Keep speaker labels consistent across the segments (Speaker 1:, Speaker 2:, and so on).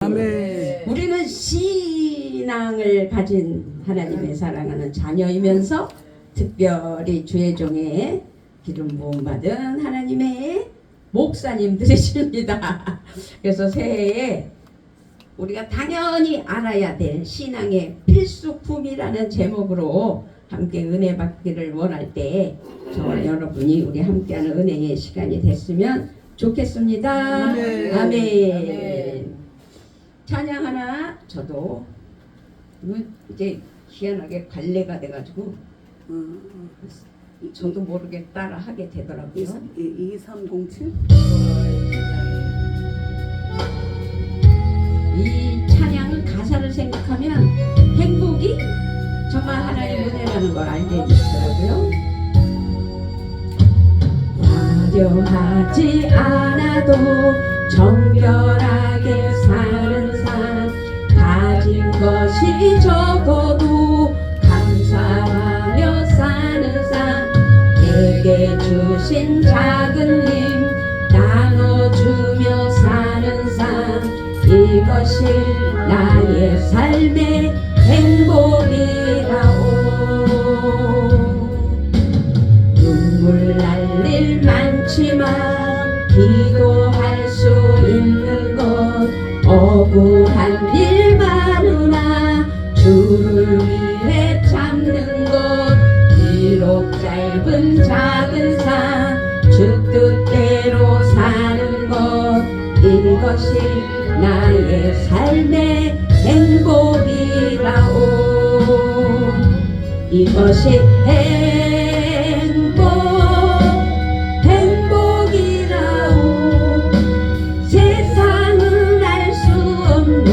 Speaker 1: 아멘.
Speaker 2: 우리는 신앙을 가진 하나님의 사랑하는 자녀이면서 특별히 주의 종에 기름 부음 받은 하나님의 목사님들이십니다. 그래서 새해에 우리가 당연히 알아야 될 신앙의 필수품이라는 제목으로 함께 은혜 받기를 원할 때 저와 여러분이 우리 함께하는 은혜의 시간이 됐으면 좋겠습니다.
Speaker 1: 아멘.
Speaker 2: 아멘. 찬양 하나 저도 이제 희한하게 관례가 돼가지고 저도 모르게 따라 하게 되더라고요.
Speaker 1: 2307?
Speaker 2: 이 찬양은 가사를 생각하면 행복이 정말 하나의 은혜라는 걸 알게 해주시더라고요. 화려하지 않아도 정결하게 사는 삶, 가진 것이 적어도 감사하며 사는 삶, 내게 주신 작은 힘 나눠주며 사는 삶, 이것이 나의 삶의 행복이라오. 눈물 날 일 많지만 기도할 수 있는 것, 억울한 일 많으나 주를 위해 참는 것, 비록 짧은 작은 삶 주 뜻대로 사는 것, 이것이 나의 삶의 행복이라오. 이것이 행복이라오. 세상은 알 수 없는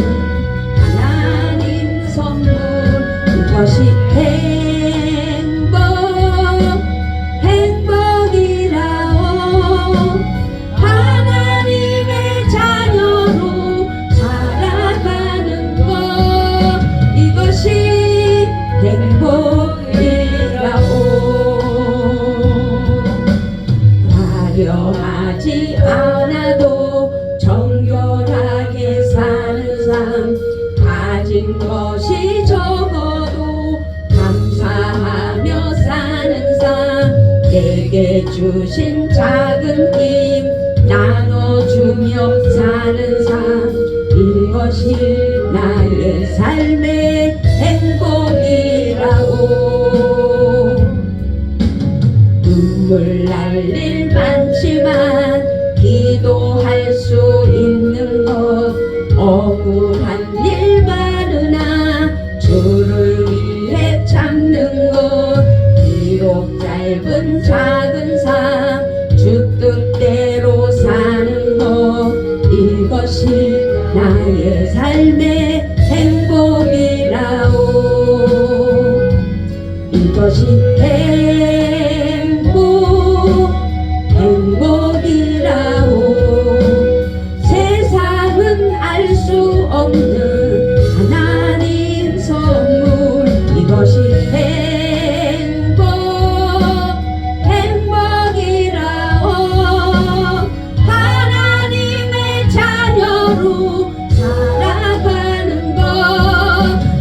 Speaker 2: 하나님 선물, 이것이 행복이라오. 하나님의 자녀로 살아가는 것, 이것이 행복이라오. 화려하지 않아도 정결하게 사는 삶, 가진 것이 적어도 감사하며 사는 삶, 내게 주신 작은 힘 나눠주며 사는 삶, 이것이 나의 삶의 행복이라오. 눈물 날 일 많지만 기도할 수 있는 것, 억울한 일 많으나 주를 위해 참는 것, 비록 짧은 작은 삶 주 뜻대로 사는 것, 이것이 나의 삶의 행복이라오. 이것이 행복이라오. 세상은 알 수 없는 하나님 선물, 이것이 행복이라오. 하나님의 자녀로 살아가는 것,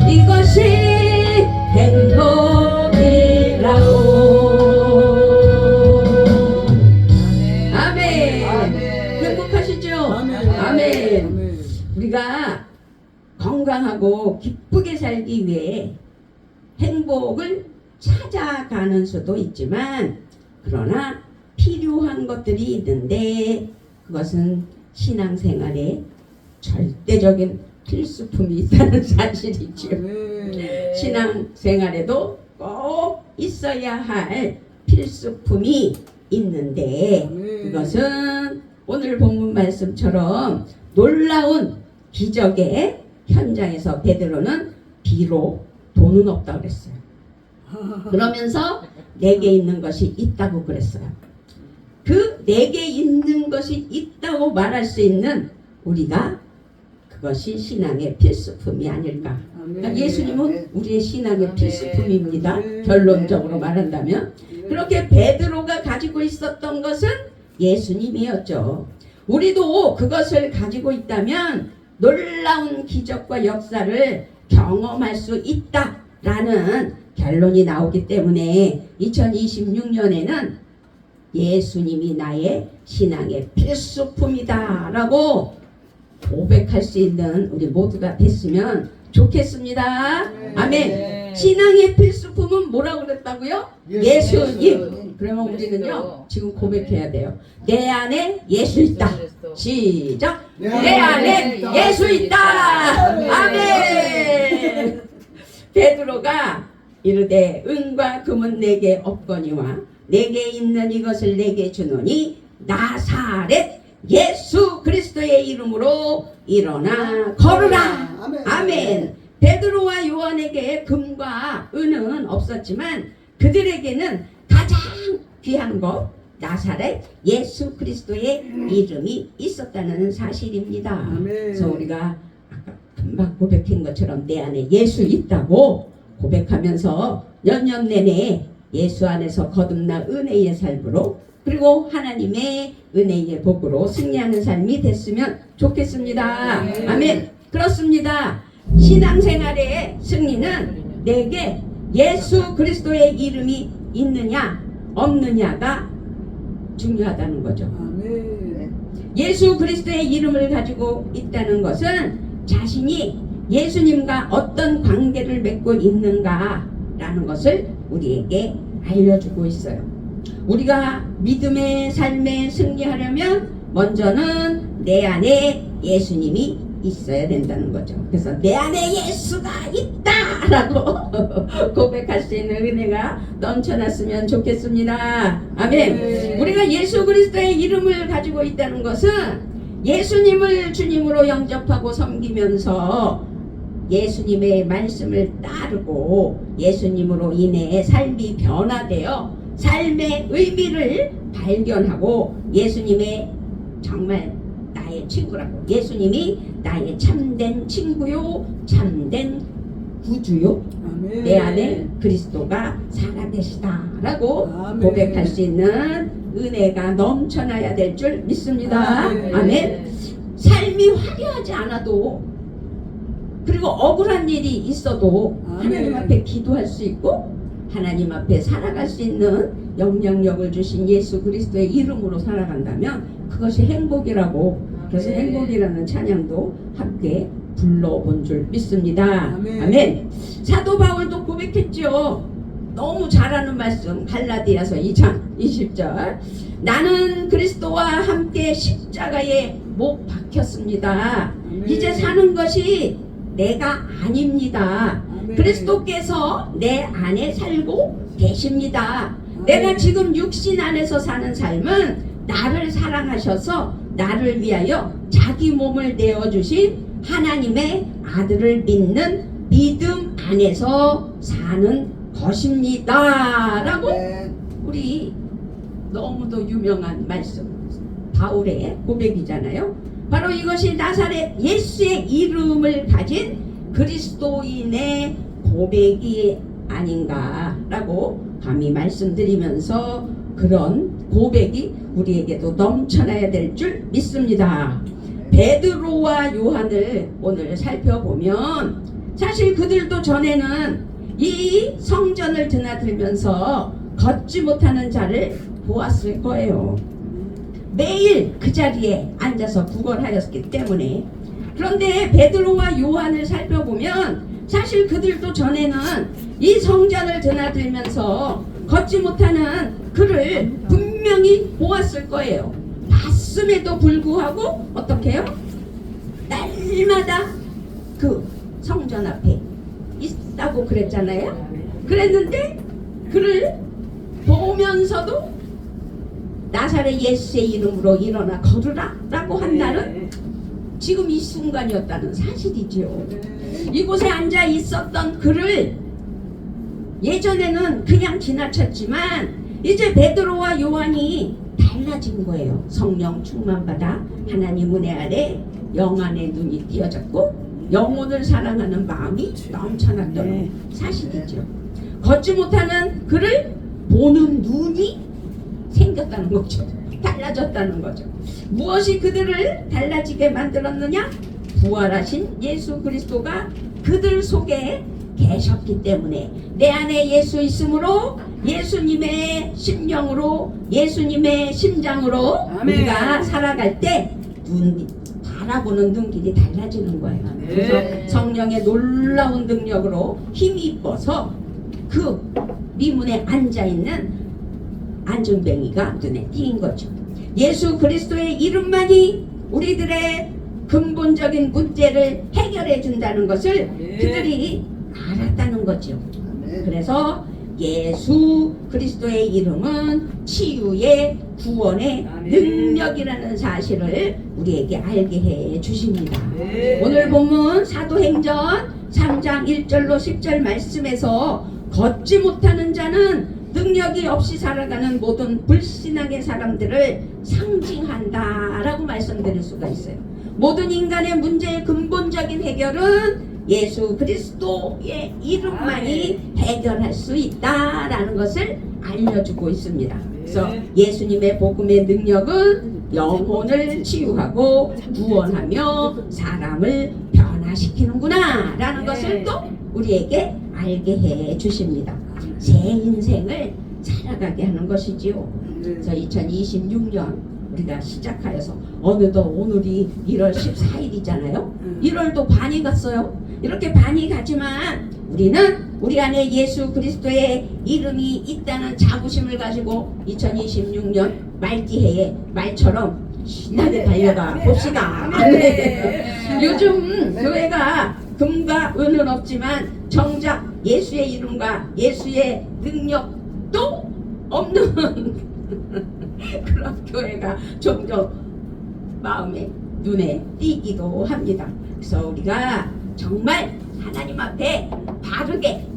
Speaker 2: 이것이 행복이라오. 행복하시죠? 아멘. 우리가 건강하고 기쁘게 살기 위해 행복을 찾아가는 수도 있지만, 그러나 필요한 것들이 있는데 그것은 신앙생활에 절대적인 필수품이 있다는 사실이죠. 신앙생활에도 꼭 있어야 할 필수품이 있는데, 그것은 오늘 본문 말씀처럼 놀라운 기적의 현장에서 베드로는 비록 돈은 없다고 그랬어요. 그러면서 내게 있는 것이 있다고 그랬어요. 그 내게 있는 것이 있다고 말할 수 있는 우리가, 그것이 신앙의 필수품이 아닐까. 그러니까 예수님은 우리의 신앙의 필수품입니다. 결론적으로 말한다면. 그렇게 베드로가 가지고 있었던 것은 예수님이었죠. 우리도 그것을 가지고 있다면 놀라운 기적과 역사를 경험할 수 있다라는 결론이 나오기 때문에 2026년에는 예수님이 나의 신앙의 필수품이다라고 고백할 수 있는 우리 모두가 됐으면 좋겠습니다. 아멘. 신앙의 필수품은 뭐라고 그랬다고요? 예수님. 그러면 우리는요 지금 고백해야 돼요. 내 안에 예수 있다. 시작. 내 안에 예수 있다. 아멘. 베드로가 이르되 은과 금은 내게 없거니와 내게 있는 이것을 내게 주노니 나사렛 예수 그리스도의 이름으로 일어나 걸으라. 아멘. 베드로와 요한에게 금과 은은 없었지만 그들에게는 가장 귀한 것 나사렛 예수 그리스도의 이름이 있었다는 사실입니다. 그래서 우리가 아까 금방 고백한 것처럼 내 안에 예수 있다고 고백하면서 연년 내내 예수 안에서 거듭나 은혜의 삶으로 그리고 하나님의 은혜의 복으로 승리하는 삶이 됐으면 좋겠습니다. 아멘. 그렇습니다. 신앙생활의 승리는 내게 예수 그리스도의 이름이 있느냐 없느냐가 중요하다는 거죠. 예수 그리스도의 이름을 가지고 있다는 것은 자신이 예수님과 어떤 관계를 맺고 있는가라는 것을 우리에게 알려주고 있어요. 우리가 믿음의 삶에 승리하려면 먼저는 내 안에 예수님이 있어야 된다는 거죠. 그래서 내 안에 예수가 있다라고 고백할 수 있는 은혜가 넘쳐났으면 좋겠습니다. 아멘. 우리가 예수 그리스도의 이름을 가지고 있다는 것은 예수님을 주님으로 영접하고 섬기면서 예수님의 말씀을 따르고 예수님으로 인해 삶이 변화되어 삶의 의미를 발견하고 예수님의 정말 나의 친구라고 예수님이 나의 참된 친구요 참된 구주요 내 안에 그리스도가 살아계시다라고 고백할 수 있는 은혜가 넘쳐나야 될 줄 믿습니다. 아멘. 삶이 화려하지 않아도 그리고 억울한 일이 있어도 하나님 앞에 기도할 수 있고 하나님 앞에 살아갈 수 있는 영향력을 주신 예수 그리스도의 이름으로 살아간다면 그것이 행복이라고 그래서 행복이라는 찬양도 함께 불러본 줄 믿습니다. 아멘. 사도 바울도 고백했죠. 너무 잘하는 말씀 갈라디아서 2장 20절 나는 그리스도와 함께 십자가에 못 박혔습니다. 이제 사는 것이 내가 아닙니다. 그리스도께서 내 안에 살고 계십니다. 내가 지금 육신 안에서 사는 삶은 나를 사랑하셔서 나를 위하여 자기 몸을 내어주신 하나님의 아들을 믿는 믿음 안에서 사는 것입니다 라고 우리 너무도 유명한 말씀 바울의 고백이잖아요. 바로 이것이 나사렛 예수의 이름을 가진 그리스도인의 고백이 아닌가라고 감히 말씀드리면서 그런 고백이 우리에게도 넘쳐나야 될 줄 믿습니다. 베드로와 요한을 오늘 살펴보면 사실 그들도 전에는 이 성전을 드나들면서 걷지 못하는 자를 보았을 거예요. 매일 그 자리에 앉아서 구걸하였기 때문에. 그런데 베드로와 요한을 살펴보면 사실 그들도 전에는 이 성전을 드나들면서 걷지 못하는 그를 분명히 보았을 거예요. 봤음에도 불구하고 어떻게 해요? 날마다 그 성전 앞에 있다고 그랬잖아요. 그랬는데 그를 보면서도 나사렛 예수의 이름으로 일어나 걸으라 라고 한 날은 지금 이 순간이었다는 사실이죠. 이곳에 앉아 있었던 그를 예전에는 그냥 지나쳤지만 이제 베드로와 요한이 달라진 거예요. 성령 충만받아 하나님 은혜 아래 영안의 눈이 띄어졌고 영혼을 사랑하는 마음이 넘쳐났던 사실이죠. 걷지 못하는 그를 보는 눈이 생겼다는 거죠. 달라졌다는 거죠. 무엇이 그들을 달라지게 만들었느냐? 부활하신 예수 그리스도가 그들 속에 계셨기 때문에 내 안에 예수 있으므로 예수님의 심령으로 예수님의 심장으로
Speaker 1: 아멘.
Speaker 2: 우리가 살아갈 때 바라보는 눈길이 달라지는 거예요. 그래서 성령의 놀라운 능력으로 힘이 입어서 그 미문에 앉아있는 안전뱅이가 눈에 띄인 거죠. 예수 그리스도의 이름만이 우리들의 근본적인 문제를 해결해 준다는 것을 그들이 알았다는 거죠. 그래서 예수 그리스도의 이름은 치유의 구원의 능력이라는 사실을 우리에게 알게 해 주십니다. 오늘 본문 사도행전 3장 1절로 10절 말씀에서 걷지 못하는 자는 능력이 없이 살아가는 모든 불신앙의 사람들을 상징한다라고 말씀드릴 수가 있어요. 모든 인간의 문제의 근본적인 해결은 예수 그리스도의 이름만이 해결할 수 있다라는 것을 알려주고 있습니다. 그래서 예수님의 복음의 능력은 영혼을 치유하고 구원하며 사람을 변화시키는구나 라는 것을 또 우리에게 알게 해 주십니다. 새 인생을 살아가게 하는 것이지요. 그래서 2026년 우리가 시작하여서 어느덧 오늘이 1월 14일이잖아요. 1월도 반이 갔어요. 이렇게 반이 가지만 우리는 우리 안에 예수 그리스도의 이름이 있다는 자부심을 가지고 2026년 말기해에 말처럼 신나게 달려가 봅시다. 요즘 교회가 금과 은은 없지만 정작 예수의 이름과 예수의 능력도 없는 그런 교회가 종종 마음에 눈에 띄기도 합니다. 그래서 우리가 정말 하나님 앞에 바르게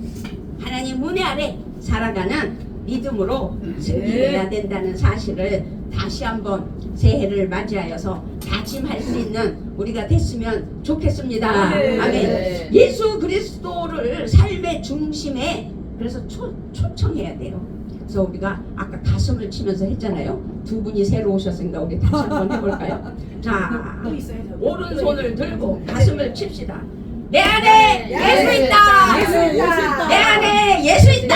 Speaker 2: 하나님 은혜 아래 살아가는 믿음으로 승리해야 된다는 사실을 다시 한번 새해를 맞이하여서 다짐할 수 있는 우리가 됐으면 좋겠습니다. 아멘. 예수 그리스도를 삶의 중심에 그래서 초청해야 돼요. 그래서 우리가 아까 가슴을 치면서 했잖아요. 두 분이 새로 오셨으니까 우리 다시 한번 해볼까요? 자, 오른손을 들고 가슴을 칩시다. 내 안에 예수 있다. 내 안에 예수 있다.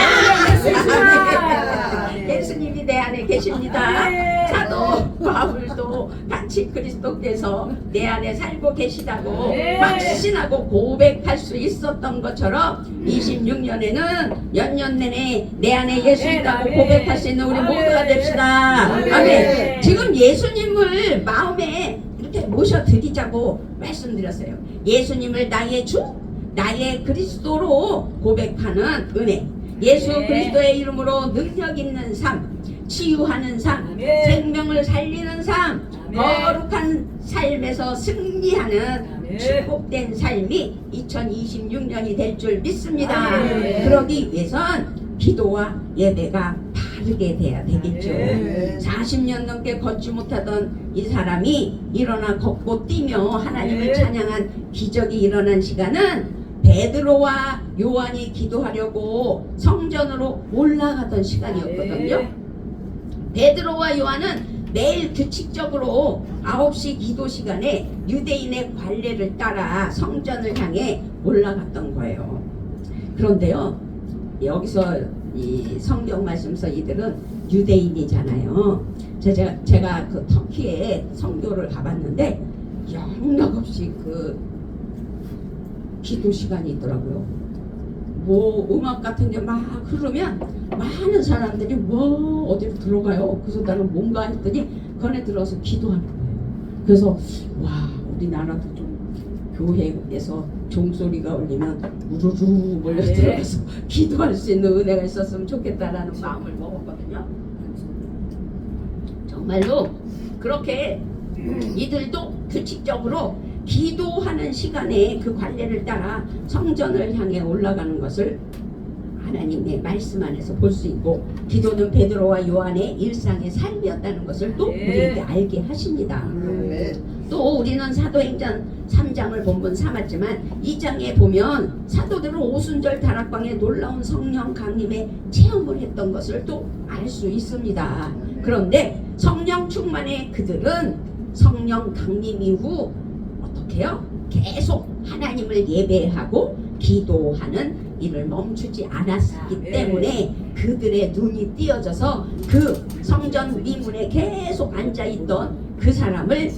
Speaker 2: 예수님이 내 안에 계십니다. 사도 바울도 같이 그리스도께서 내 안에 살고 계시다고 확신하고 고백할 수 있었던 것처럼 26년에는 연년 내내 내 안에 예수 있다고 고백할 수 있는 우리 모두가 됩시다. 아멘. 지금 예수님을 마음에 이렇게 모셔드리자고 말씀드렸어요. 예수님을 나의 주, 나의 그리스도로 고백하는 은혜, 예수 그리스도의 이름으로 능력 있는 삶, 치유하는 삶, 생명을 살리는 삶, 거룩한 삶에서 승리하는 축복된 삶이 2026년이 될 줄 믿습니다. 그러기 위해선 기도와 예배가 바르게 돼야 되겠죠. 40년 넘게 걷지 못하던 이 사람이 일어나 걷고 뛰며 하나님을 찬양한 기적이 일어난 시간은 베드로와 요한이 기도하려고 성전으로 올라가던 시간이었거든요. 베드로와 요한은 매일 규칙적으로 9시 기도 시간에 유대인의 관례를 따라 성전을 향해 올라갔던 거예요. 그런데요, 여기서 이 성경 말씀서 이들은 유대인이잖아요. 제가 그 터키에 선교를 가봤는데 영락없이 그 기도 시간이 있더라고요. 뭐 음악 같은 게 막 흐르면 많은 사람들이 뭐 어디로 들어가요. 그래서 나는 뭔가 했더니 거기 들어서 기도하는 거예요. 그래서 와, 우리나라도 좀 교회에서 종소리가 울리면 우르르 몰려 들어가서 기도할 수 있는 은혜가 있었으면 좋겠다라는 마음을 먹었거든요. 정말로 그렇게 이들도 규칙적으로 기도하는 시간에 그 관례를 따라 성전을 향해 올라가는 것을 하나님의 말씀 안에서 볼 수 있고, 기도는 베드로와 요한의 일상의 삶이었다는 것을 또 우리에게 알게 하십니다. 또 우리는 사도행전 3장을 본문 삼았지만 2장에 보면 사도들은 오순절 다락방에 놀라운 성령 강림에 체험을 했던 것을 또 알 수 있습니다. 그런데 성령 충만의 그들은 성령 강림 이후 어떻게 해요? 계속 하나님을 예배하고 기도하는 일을 멈추지 않았기 때문에 그들의 눈이 띄어져서 그 성전 미문에 계속 앉아있던 그 사람을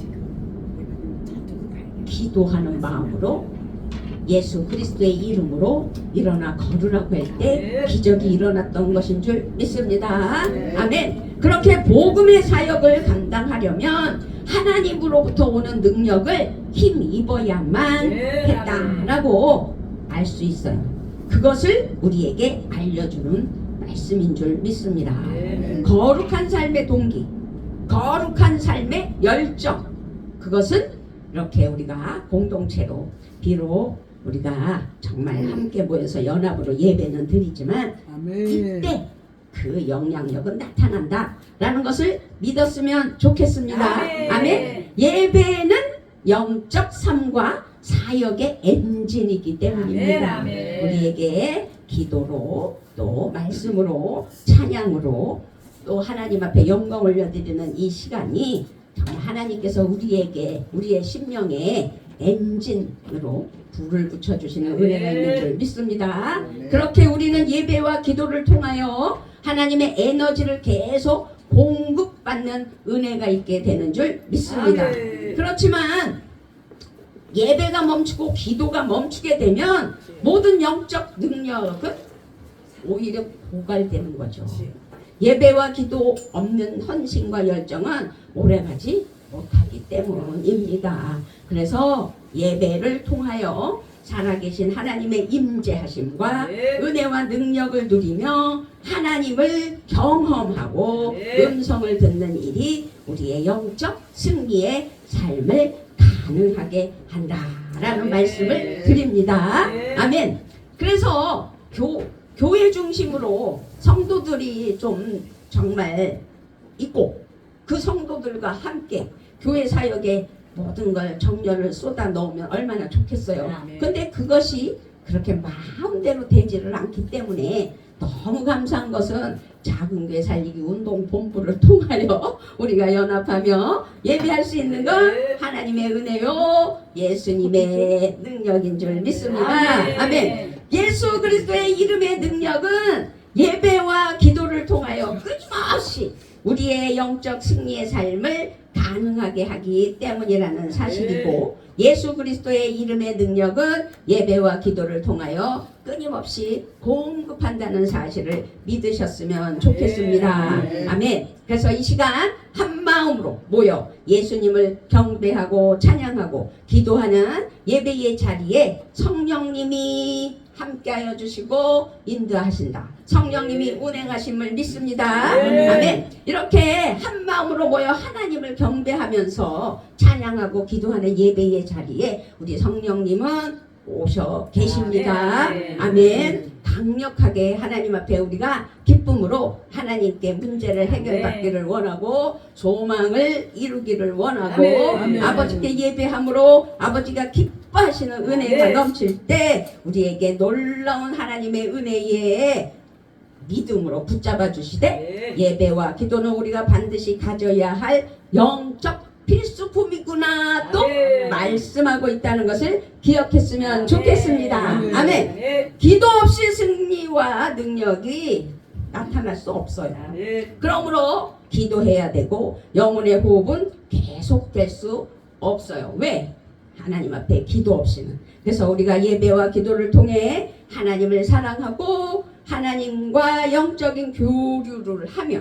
Speaker 2: 기도하는 마음으로 예수 그리스도의 이름으로 일어나 걸으라고 할 때 기적이 일어났던 것인 줄 믿습니다. 아멘. 그렇게 복음의 사역을 감당하려면 하나님으로부터 오는 능력을 힘입어야만 했다라고 알 수 있어요. 그것을 우리에게 알려주는 말씀인 줄 믿습니다. 거룩한 삶의 동기, 거룩한 삶의 열정, 그것은 이렇게 우리가 공동체로 비록 우리가 정말 함께 모여서 연합으로 예배는 드리지만 이때 그 영향력은 나타난다라는 것을 믿었으면 좋겠습니다. 아멘. 예배는 영적 삶과 사역의 엔진이기 때문입니다. 우리에게 기도로 또 말씀으로 찬양으로 또 하나님 앞에 영광 올려드리는 이 시간이 정말 하나님께서 우리에게 우리의 심령에 엔진으로 불을 붙여주시는 은혜가 있는 줄 믿습니다. 그렇게 우리는 예배와 기도를 통하여 하나님의 에너지를 계속 공급받는 은혜가 있게 되는 줄 믿습니다. 그렇지만 예배가 멈추고 기도가 멈추게 되면 모든 영적 능력은 오히려 고갈되는 거죠. 예배와 기도 없는 헌신과 열정은 오래가지 못하기 때문입니다. 그래서 예배를 통하여 살아계신 하나님의 임재하심과 은혜와 능력을 누리며 하나님을 경험하고 음성을 듣는 일이 우리의 영적 승리의 삶을 가능하게 한다라는 말씀을 드립니다. 아멘. 그래서 교회 중심으로 성도들이 좀 정말 있고 그 성도들과 함께 교회 사역에 모든 걸 정열을 쏟아 넣으면 얼마나 좋겠어요. 근데 그것이 그렇게 마음대로 되지를 않기 때문에 너무 감사한 것은 작은 교회 살리기 운동 본부를 통하여 우리가 연합하며 예배할 수 있는 건 하나님의 은혜요 예수님의 능력인 줄 믿습니다. 아멘. 예수 그리스도의 이름의 능력은 예배와 기도를 통하여 끊임없이 우리의 영적 승리의 삶을 가능하게 하기 때문이라는 사실이고 예수 그리스도의 이름의 능력은 예배와 기도를 통하여 끊임없이 공급한다는 사실을 믿으셨으면 좋겠습니다. 아멘. 그래서 이 시간 한 마음으로 모여 예수님을 경배하고 찬양하고 기도하는 예배의 자리에 성령님이 함께하여 주시고 인도하신다. 성령님이 운행하심을 믿습니다. 아멘. 이렇게 한 마음으로 모여 하나님을 경배하면서 찬양하고 기도하는 예배의 자리에 우리 성령님은 오셔 계십니다. 아멘. 강력하게 하나님 앞에 우리가 기쁨으로 하나님께 문제를 해결받기를 원하고 소망을 이루기를 원하고 아버지께 예배함으로 아버지가 기뻐하시는 은혜가 넘칠 때 우리에게 놀라운 하나님의 은혜에 믿음으로 붙잡아 주시되 예배와 기도는 우리가 반드시 가져야 할 영적 필수품이구나 또 말씀하고 있다는 것을 기억했으면 좋겠습니다. 아멘. 기도 없이 승리와 능력이 나타날 수 없어요. 그러므로 기도해야 되고 영혼의 호흡은 계속될 수 없어요. 왜? 하나님 앞에 기도 없이는. 그래서 우리가 예배와 기도를 통해 하나님을 사랑하고 하나님과 영적인 교류를 하며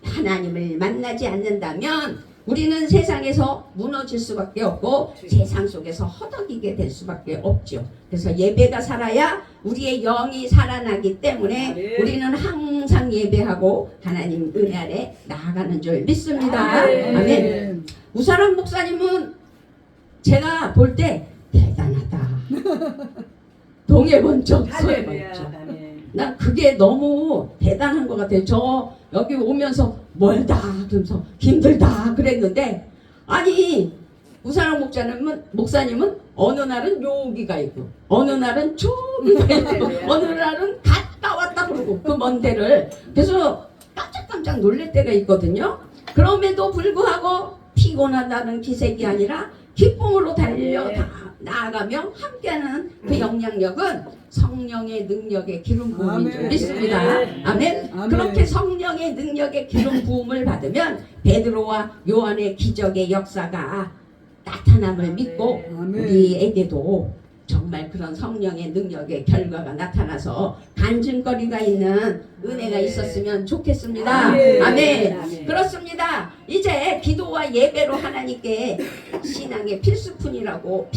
Speaker 2: 하나님을 만나지 않는다면 우리는 세상에서 무너질 수밖에 없고 세상 속에서 허덕이게 될 수밖에 없죠. 그래서 예배가 살아야 우리의 영이 살아나기 때문에 우리는 항상 예배하고 하나님 은혜 아래 나아가는 줄 믿습니다. 아멘. 우사람 목사님은 제가 볼 때 대단하다. 동해 번쩍 서해 번쩍. 난 그게 너무 대단한 것 같아요. 저 여기 오면서 멀다 그러면서 힘들다 그랬는데 아니 우사랑 목사님은 어느 날은 여기가 있고 어느 날은 저기가 있고 어느 날은 갔다 왔다 그러고 그 먼 데를 그래서 깜짝깜짝 놀랄 때가 있거든요. 그럼에도 불구하고 피곤하다는 기색이 아니라 기쁨으로 나아가며 함께하는 그 영향력은 성령의 능력의 기름 부음인 줄
Speaker 1: 아멘.
Speaker 2: 믿습니다. 아멘.
Speaker 1: 아멘.
Speaker 2: 그렇게 성령의 능력의 기름 부음을 받으면 베드로와 요한의 기적의 역사가 나타남을 믿고
Speaker 1: 아멘.
Speaker 2: 우리에게도 정말 그런 성령의 능력의 결과가 나타나서 간증거리가 있는 은혜가 있었으면 좋겠습니다.
Speaker 1: 아멘.
Speaker 2: 아멘. 그렇습니다. 이제 기도와 예배로 하나님께 신앙의 필수품이라고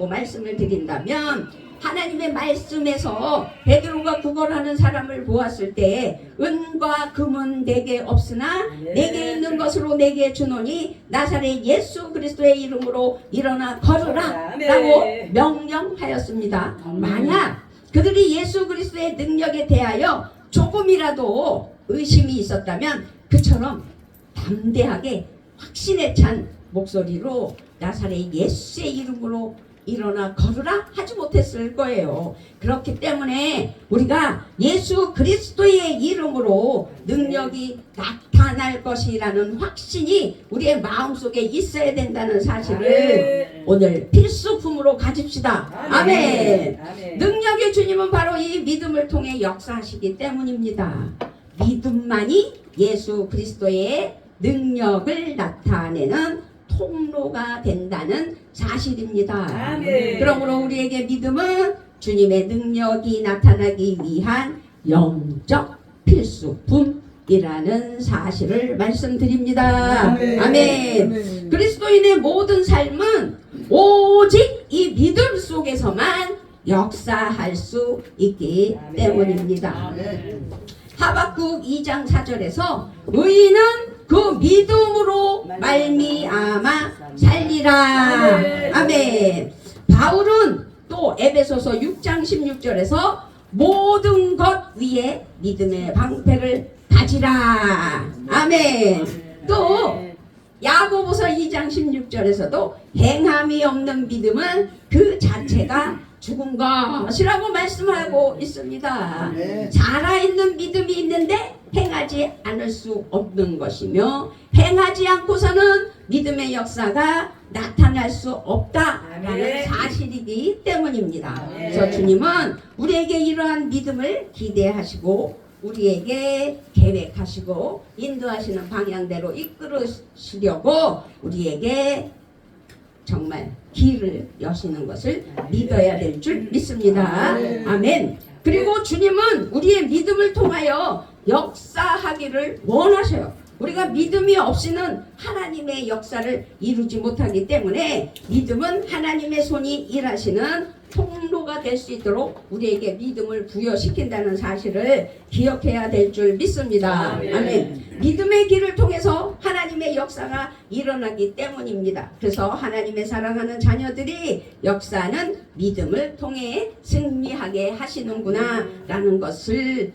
Speaker 2: 말씀을 드린다면, 하나님의 말씀에서 베드로가 구걸하는 사람을 보았을 때 은과 금은 내게 없으나 내게 있는 것으로 내게 주노니 나사렛 예수 그리스도의 이름으로 일어나 걸으라 라고 명령하였습니다. 만약 그들이 예수 그리스도의 능력에 대하여 조금이라도 의심이 있었다면 그처럼 담대하게 확신에 찬 목소리로 나사렛 예수의 이름으로 일어나 걸으라 하지 못했을 거예요. 그렇기 때문에 우리가 예수 그리스도의 이름으로 능력이 나타날 것이라는 확신이 우리의 마음속에 있어야 된다는 사실을 오늘 필수품으로 가집시다. 아멘. 능력의 주님은 바로 이 믿음을 통해 역사하시기 때문입니다. 믿음만이 예수 그리스도의 능력을 나타내는 통로가 된다는 사실입니다.
Speaker 3: 아멘.
Speaker 2: 그러므로 우리에게 믿음은 주님의 능력이 나타나기 위한 영적 필수품이라는 사실을 말씀드립니다.
Speaker 1: 아멘.
Speaker 2: 아멘.
Speaker 1: 아멘.
Speaker 2: 그리스도인의 모든 삶은 오직 이 믿음 속에서만 역사할 수 있기
Speaker 3: 아멘.
Speaker 2: 때문입니다.
Speaker 1: 아멘.
Speaker 2: 하박국 2장 4절에서 의인은 그 믿음으로 말미암아 살리라. 아멘. 바울은 또 에베소서 6장 16절에서 모든 것 위에 믿음의 방패를 가지라. 아멘. 또 야고보서 2장 16절에서도 행함이 없는 믿음은 그 자체가 죽은 것이라고 말씀하고 있습니다.
Speaker 1: 네.
Speaker 2: 살아있는 믿음이 있는데 행하지 않을 수 없는 것이며 행하지 않고서는 믿음의 역사가 나타날 수 없다라는
Speaker 3: 아멘.
Speaker 2: 사실이기 때문입니다.
Speaker 3: 아멘.
Speaker 2: 그래서 주님은 우리에게 이러한 믿음을 기대하시고 우리에게 계획하시고 인도하시는 방향대로 이끌으시려고 우리에게 정말 길을 여시는 것을 믿어야 될 줄 믿습니다.
Speaker 1: 아멘.
Speaker 2: 아멘. 그리고 주님은 우리의 믿음을 통하여 역사하기를 원하셔요. 우리가 믿음이 없이는 하나님의 역사를 이루지 못하기 때문에 믿음은 하나님의 손이 일하시는 통로가 될 수 있도록 우리에게 믿음을 부여시킨다는 사실을 기억해야 될 줄 믿습니다.
Speaker 3: 아멘.
Speaker 2: 아멘. 믿음의 길을 통해서 하나님의 역사가 일어나기 때문입니다. 그래서 하나님의 사랑하는 자녀들이 역사는 믿음을 통해 승리하게 하시는구나 라는 것을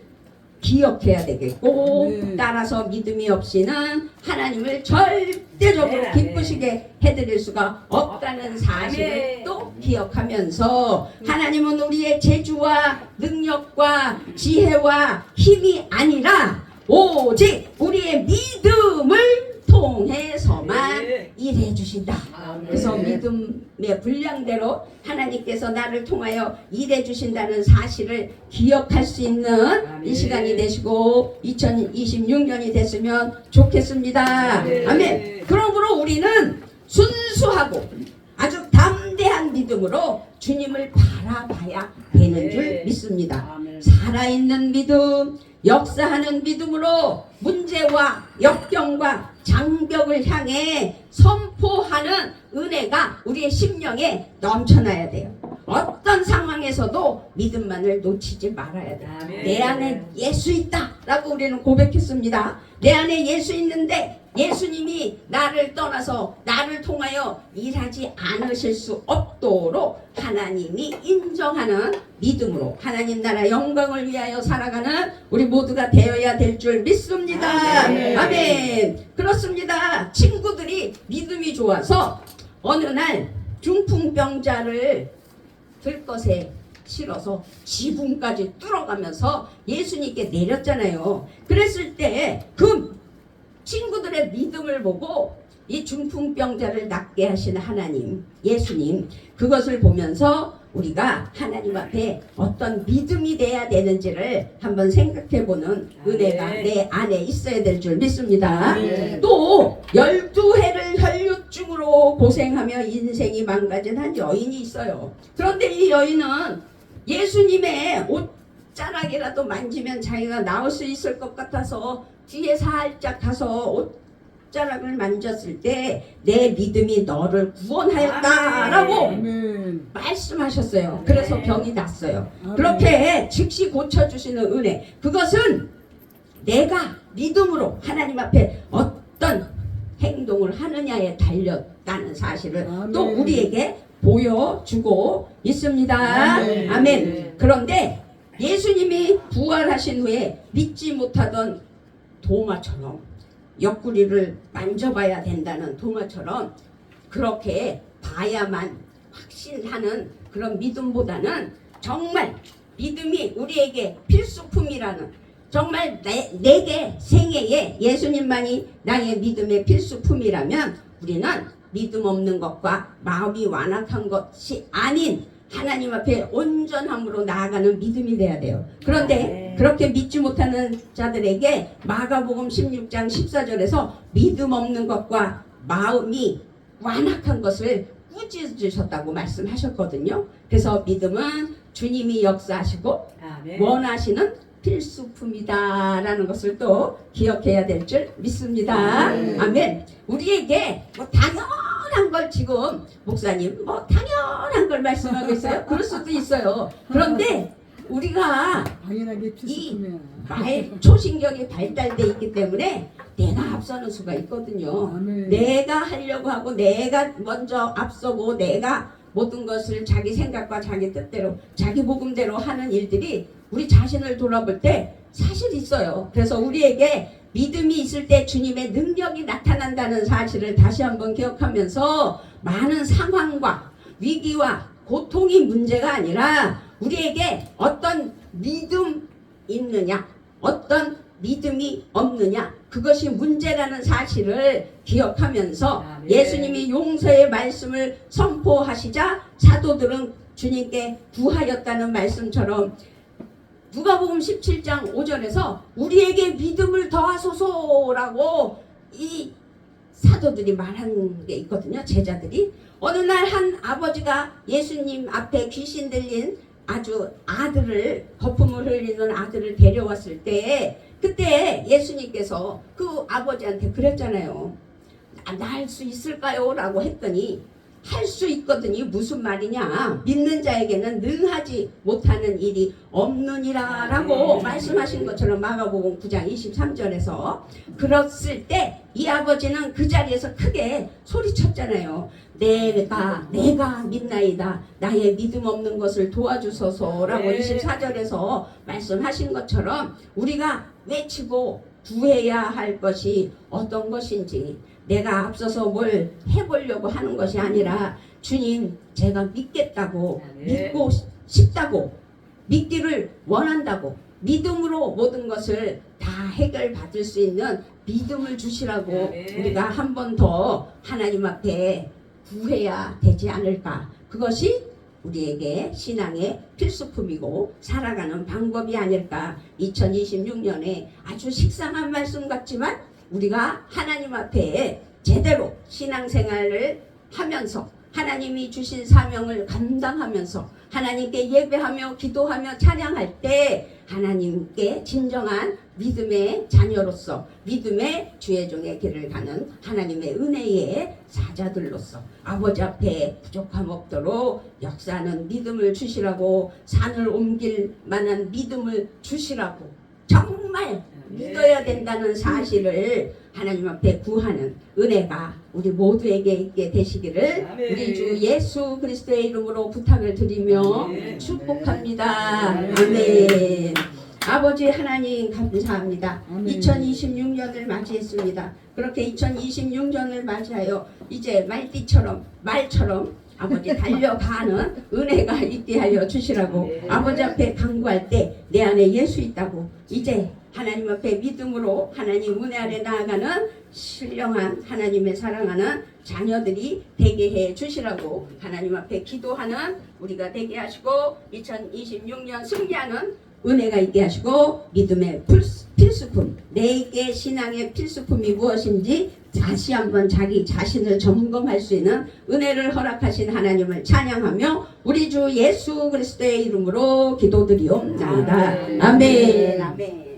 Speaker 2: 기억해야 되겠고,
Speaker 1: 네.
Speaker 2: 따라서 믿음이 없이는 하나님을 절대적으로
Speaker 3: 아멘.
Speaker 2: 기쁘시게 해드릴 수가 없다는 사실을
Speaker 3: 아멘.
Speaker 2: 또 기억하면서 하나님은 우리의 재주와 능력과 지혜와 힘이 아니라 오직 우리의 믿음을 통해서만
Speaker 3: 네.
Speaker 2: 일해 주신다.
Speaker 3: 아멘.
Speaker 2: 그래서 믿음의 분량대로 하나님께서 나를 통하여 일해 주신다는 사실을 기억할 수 있는
Speaker 3: 아멘.
Speaker 2: 이 시간이 되시고 2026년이 됐으면 좋겠습니다.
Speaker 3: 아멘.
Speaker 2: 아멘. 그러므로 우리는 순수하고 아주 담대한 믿음으로 주님을 바라봐야 되는 줄
Speaker 3: 아멘.
Speaker 2: 믿습니다.
Speaker 3: 아멘.
Speaker 2: 살아있는 믿음, 역사하는 믿음으로 문제와 역경과 장벽을 향해 선포하는 은혜가 우리의 심령에 넘쳐나야 돼요. 어떤 상황에서도 믿음만을 놓치지 말아야 돼요.
Speaker 3: 아멘.
Speaker 2: 내 안에 예수 있다 라고 우리는 고백했습니다. 내 안에 예수 있는데 예수님이 나를 떠나서 나를 통하여 일하지 않으실 수 없도록 하나님이 인정하는 믿음으로 하나님 나라 영광을 위하여 살아가는 우리 모두가 되어야 될 줄 믿습니다.
Speaker 3: 아멘.
Speaker 2: 아멘. 그렇습니다. 친구들이 믿음이 좋아서 어느 날 중풍병자를 들것에 실어서 지붕까지 뚫어가면서 예수님께 내렸잖아요. 그랬을 때 그 친구들의 믿음을 보고 이 중풍병자를 낫게 하신 하나님, 예수님, 그것을 보면서 우리가 하나님 앞에 어떤 믿음이 돼야 되는지를 한번 생각해보는 은혜가 내 안에 있어야 될 줄 믿습니다. 또 12해를 혈류증으로 고생하며 인생이 망가진 한 여인이 있어요. 그런데 이 여인은 예수님의 옷자락이라도 만지면 자기가 나올 수 있을 것 같아서 뒤에 살짝 가서 옷자락을 만졌을 때 내 믿음이 너를 구원하였다라고 말씀하셨어요. 그래서 병이 났어요. 그렇게 즉시 고쳐주시는 은혜, 그것은 내가 믿음으로 하나님 앞에 어떤 행동을 하느냐에 달렸다는 사실을 또 우리에게 보여주고 있습니다. 아멘. 그런데 예수님이 부활하신 후에 믿지 못하던 도마처럼 옆구리를 만져봐야 된다는 도마처럼 그렇게 봐야만 확신하는 그런 믿음보다는 정말 믿음이 우리에게 필수품이라는, 정말 내게 생애에 예수님만이 나의 믿음의 필수품이라면 우리는 믿음 없는 것과 마음이 완악한 것이 아닌 하나님 앞에 온전함으로 나아가는 믿음이 돼야 돼요. 그런데 그렇게 믿지 못하는 자들에게 마가복음 16장 14절에서 믿음 없는 것과 마음이 완악한 것을 꾸짖으셨다고 말씀하셨거든요. 그래서 믿음은 주님이 역사하시고 원하시는 필수품이다라는 것을 또 기억해야 될 줄 믿습니다. 아멘. 우리에게 뭐 당연한 걸 지금 목사님 뭐 당연한 걸 말씀하고 있어요. 그럴 수도 있어요. 그런데 우리가
Speaker 1: 당연하게
Speaker 2: 이
Speaker 1: 필수품이야.
Speaker 2: 초신경이 발달돼 있기 때문에 내가 앞서는 수가 있거든요.
Speaker 1: 아멘.
Speaker 2: 내가 하려고 하고 내가 먼저 앞서고 내가 모든 것을 자기 생각과 자기 뜻대로 자기 복음대로 하는 일들이 우리 자신을 돌아볼 때 사실 있어요. 그래서 우리에게 믿음이 있을 때 주님의 능력이 나타난다는 사실을 다시 한번 기억하면서 많은 상황과 위기와 고통이 문제가 아니라 우리에게 어떤 믿음 있느냐, 어떤 믿음이 없느냐, 그것이 문제라는 사실을 기억하면서 예수님이 용서의 말씀을 선포하시자 사도들은 주님께 구하였다는 말씀처럼 누가복음 17장 5절에서 우리에게 믿음을 더하소서라고 이 사도들이 말한 게 있거든요. 제자들이 어느 날 한 아버지가 예수님 앞에 귀신 들린 아주 아들을, 거품을 흘리는 아들을 데려왔을 때 그때 예수님께서 그 아버지한테 그랬잖아요. 날 수 있을까요? 라고 했더니 할 수 있거든요. 무슨 말이냐, 믿는 자에게는 능하지 못하는 일이 없느니라 라고 말씀하신 것처럼 마가복음 9장 23절에서 그랬을 때 이 아버지는 그 자리에서 크게 소리쳤잖아요. 내가 믿나이다. 나의 믿음 없는 것을 도와주소서라고 24절에서 말씀하신 것처럼 우리가 외치고 구해야 할 것이 어떤 것인지, 내가 앞서서 뭘 해보려고 하는 것이 아니라 주님, 제가 믿겠다고, 믿고 싶다고, 믿기를 원한다고, 믿음으로 모든 것을 다 해결받을 수 있는 믿음을 주시라고 우리가 한 번 더 하나님 앞에 구해야 되지 않을까. 그것이 우리에게 신앙의 필수품이고 살아가는 방법이 아닐까. 2026년에 아주 식상한 말씀 같지만 우리가 하나님 앞에 제대로 신앙생활을 하면서 하나님이 주신 사명을 감당하면서 하나님께 예배하며 기도하며 찬양할 때 하나님께 진정한 믿음의 자녀로서 믿음의 주의 종의 길을 가는 하나님의 은혜의 사자들로서 아버지 앞에 부족함 없도록 역사하는 믿음을 주시라고, 산을 옮길 만한 믿음을 주시라고, 정말 믿어야 된다는 사실을 하나님 앞에 구하는 은혜가 우리 모두에게 있게 되시기를 우리 주 예수 그리스도의 이름으로 부탁을 드리며 축복합니다. 아멘. 아버지 하나님 감사합니다. 2026년을 맞이했습니다. 그렇게 2026년을 맞이하여 이제 말처럼 아버지 달려가는 은혜가 있게 하여 주시라고 아버지 앞에 간구할 때 내 안에 예수 있다고, 이제 하나님 앞에 믿음으로 하나님 은혜 아래 나아가는 신령한 하나님의 사랑하는 자녀들이 되게 해 주시라고 하나님 앞에 기도하는 우리가 되게 하시고 2026년 승리하는 은혜가 있게 하시고 믿음의 필수품 내게 신앙의 필수품이 무엇인지 다시 한번 자기 자신을 점검할 수 있는 은혜를 허락하신 하나님을 찬양하며 우리 주 예수 그리스도의 이름으로 기도드리옵나이다. 아멘. 아멘.